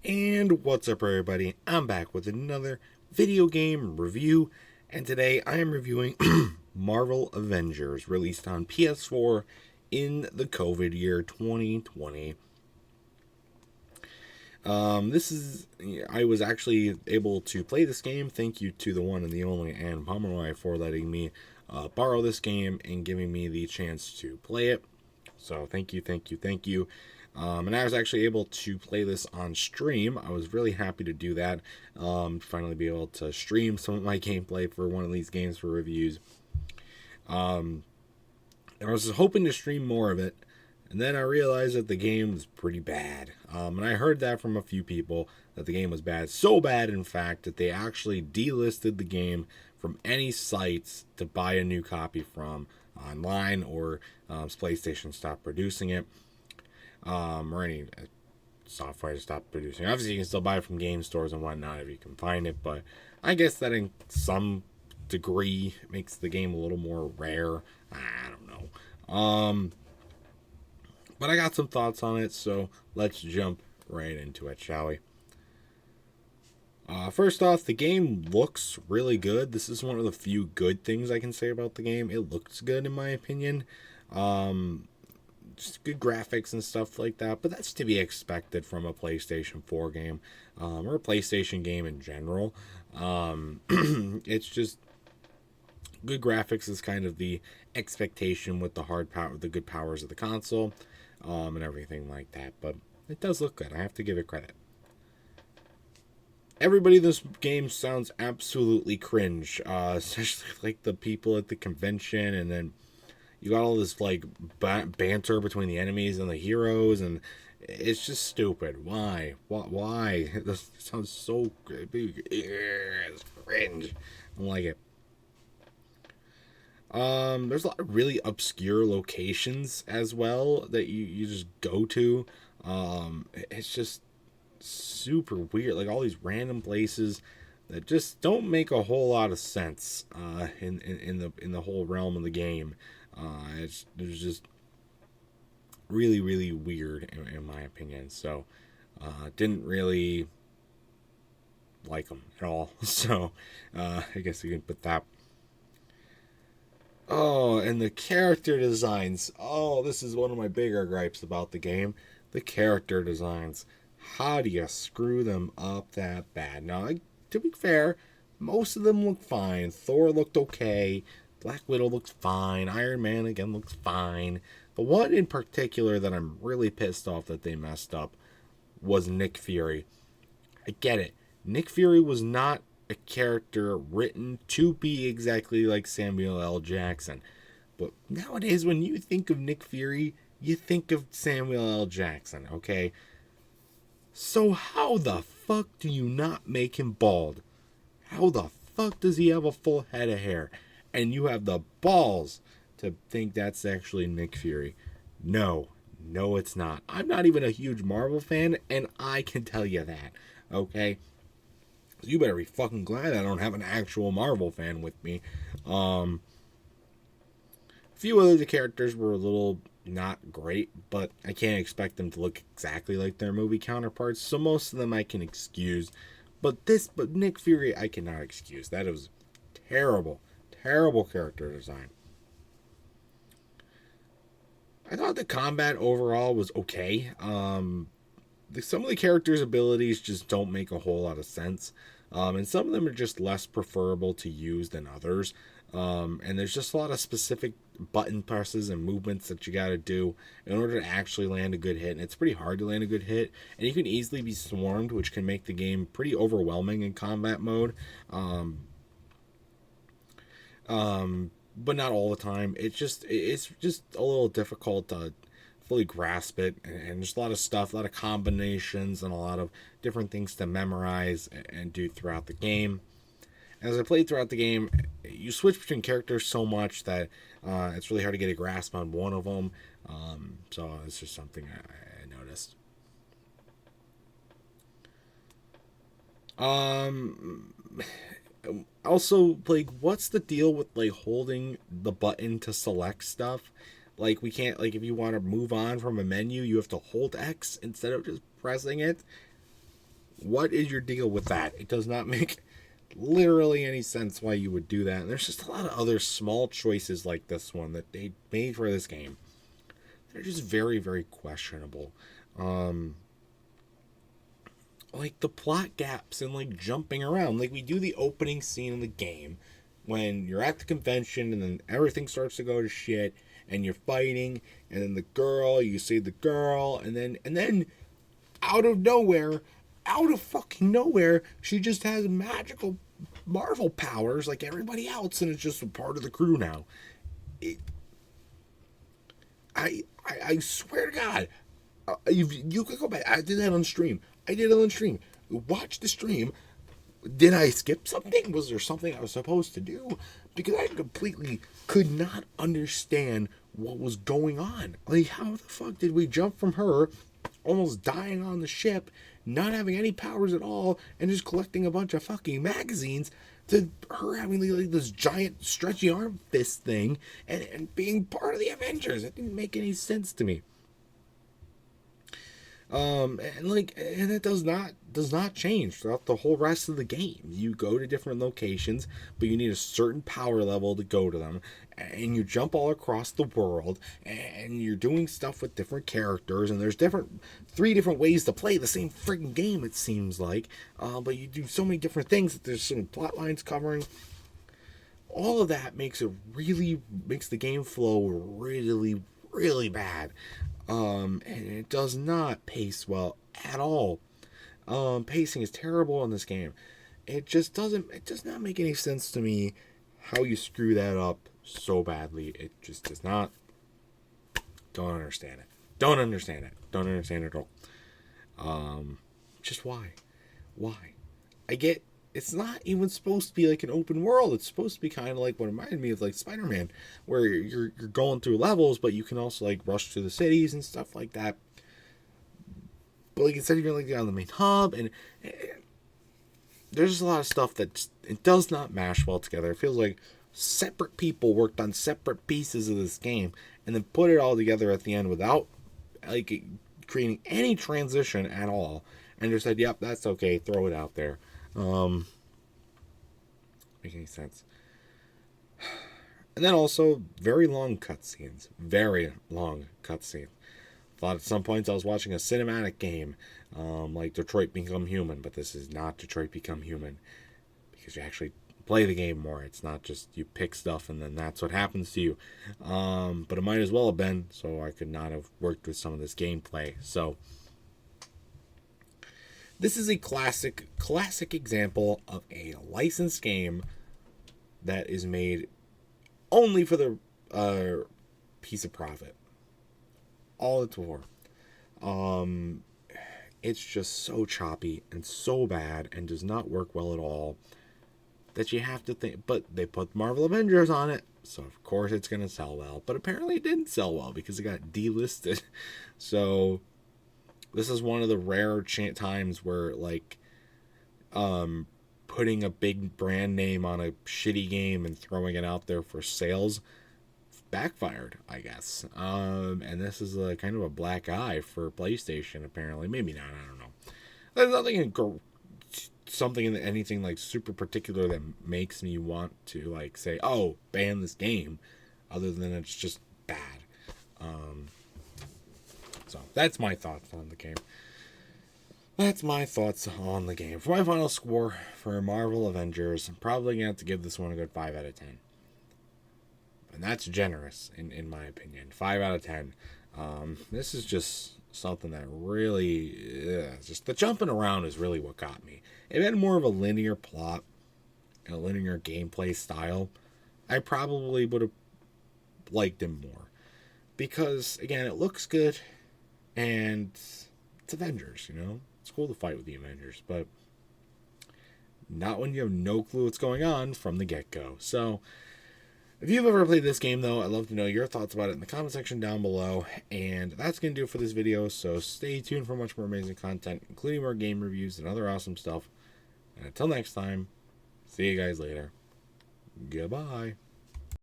And what's up, everybody? I'm back with another video game review, and today I am reviewing Marvel Avengers, released on PS4 in the COVID year 2020. I was actually able to play this game. Thank you to the one and the only Ann Pomeroy for letting me borrow this game and giving me the chance to play it. So thank you. And I was actually able to play this on stream. I was really happy to do that. Finally be able to stream some of my gameplay for one of these games for reviews. And I was hoping to stream more of it. And then I realized that the game was pretty bad. And I heard that from a few people that the game was bad. So bad, in fact, that they actually delisted the game from any sites to buy a new copy from online, or PlayStation stopped producing it. Or any software to stop producing. Obviously, you can still buy it from game stores and whatnot if you can find it, but I guess that in some degree makes the game a little more rare. I don't know. But I got some thoughts on it, so let's jump right into it, shall we? First off, the game looks really good. This is one of the few good things I can say about the game. It looks good, in my opinion. Just good graphics and stuff like that, but that's to be expected from a PlayStation 4 game, or a PlayStation game in general. It's just good graphics is kind of the expectation with the the good powers of the console, and everything like that. But it does look good. I have to give it credit. Everybody in this game sounds absolutely cringe, especially like the people at the convention, and then you got all this like banter between the enemies and the heroes, and it's just stupid. Why? Why? This sounds so it's cringe. I don't like it. There's a lot of really obscure locations as well that you just go to. It's just super weird. Like all these random places that just don't make a whole lot of sense in the whole realm of the game. It's just really weird in my opinion. So didn't really like them at all. So I guess you can put that. Oh, and the character designs. Oh, this is one of my bigger gripes about the game. The character designs. How do you screw them up that bad? Now, to be fair, most of them look fine. Thor looked okay. Black Widow looks fine. Iron Man again looks fine. The one in particular that I'm really pissed off that they messed up was Nick Fury. I get it. Nick Fury was not a character written to be exactly like Samuel L. Jackson. But nowadays, when you think of Nick Fury, you think of Samuel L. Jackson, okay? So how the fuck do you not make him bald? How the fuck does he have a full head of hair? And you have the balls to think that's actually Nick Fury. No, it's not. I'm not even a huge Marvel fan, and I can tell you that, okay? You better be fucking glad I don't have an actual Marvel fan with me. A few other characters were a little not great, but I can't expect them to look exactly like their movie counterparts, so most of them I can excuse. But Nick Fury, I cannot excuse. That was terrible character design. I thought the combat overall was okay. Some of the characters' abilities just don't make a whole lot of sense. And some of them are just less preferable to use than others. And there's just a lot of specific button presses and movements that you got to do in order to actually land a good hit. And it's pretty hard to land a good hit. And you can easily be swarmed, which can make the game pretty overwhelming in combat mode. But not all the time. It's just a little difficult to fully grasp it, and there's a lot of stuff, a lot of combinations, and a lot of different things to memorize and do throughout the game. As I played throughout the game, you switch between characters so much that it's really hard to get a grasp on one of them. So it's just something I noticed. Also, like, what's the deal with like holding the button to select stuff? Like, we can't, like, if you want to move on from a menu, you have to hold X instead of just pressing it. What is your deal with that? It does not make literally any sense why you would do that. And there's just a lot of other small choices like this one that they made for this game. They're just very, very questionable. Like the plot gaps and like jumping around. Like we do the opening scene in the game when you're at the convention and then everything starts to go to shit and you're fighting and then the girl, you see the girl and then out of nowhere, out of fucking nowhere, she just has magical Marvel powers like everybody else and it's just a part of the crew now. I swear to God, you could go back. I did that on stream. Watch the stream. Did I skip something? Was there something I was supposed to do? Because I completely could not understand what was going on. Like, how the fuck did we jump from her almost dying on the ship, not having any powers at all, and just collecting a bunch of fucking magazines, to her having like this giant stretchy arm fist thing and being part of the Avengers? It didn't make any sense to me. And it does not change throughout the whole rest of the game. You go to different locations, but you need a certain power level to go to them, and you jump all across the world, and you're doing stuff with different characters, and there's 3 different ways to play the same freaking game, it seems like, but you do so many different things that there's some plot lines covering. All of that makes the game flow really, really bad. And it does not pace well at all. Pacing is terrible in this game. It does not make any sense to me how you screw that up so badly. It just does not. Don't understand it. Don't understand it at all. Just why? I get it's not even supposed to be like an open world. It's supposed to be kind of like what reminded me of like Spider-Man, where you're going through levels, but you can also like rush through the cities and stuff like that. But like instead of you're like on the main hub, and there's just a lot of stuff that it does not mash well together. It feels like separate people worked on separate pieces of this game and then put it all together at the end without like creating any transition at all, and just said, "Yep, that's okay. Throw it out there." Make any sense? And then also very long cutscenes. Thought at some points I was watching a cinematic game, like Detroit Become Human, but this is not Detroit Become Human because you actually play the game more. It's not just you pick stuff and then that's what happens to you. But it might as well have been, so I could not have worked with some of this gameplay. So this is a classic example of a licensed game that is made only for the piece of profit. All it's for. It's just so choppy and so bad and does not work well at all that you have to think. But they put Marvel Avengers on it, so of course it's going to sell well. But apparently it didn't sell well because it got delisted. So this is one of the rare times where, like, putting a big brand name on a shitty game and throwing it out there for sales backfired, I guess. And this is a kind of a black eye for PlayStation, apparently. Maybe not, I don't know. There's anything like super particular that makes me want to, like, say, oh, ban this game, other than it's just bad. So that's my thoughts on the game. For my final score for Marvel Avengers, I'm probably going to have to give this one a good 5 out of 10. And that's generous, in my opinion. 5 out of 10. This is just something that really... just the jumping around is really what got me. If it had more of a linear plot and a linear gameplay style, I probably would have liked him more. Because, again, it looks good, and it's Avengers, you know? It's cool to fight with the Avengers, but not when you have no clue what's going on from the get-go. So, if you've ever played this game, though, I'd love to know your thoughts about it in the comment section down below. And that's going to do it for this video, so stay tuned for much more amazing content, including more game reviews and other awesome stuff. And until next time, see you guys later. Goodbye.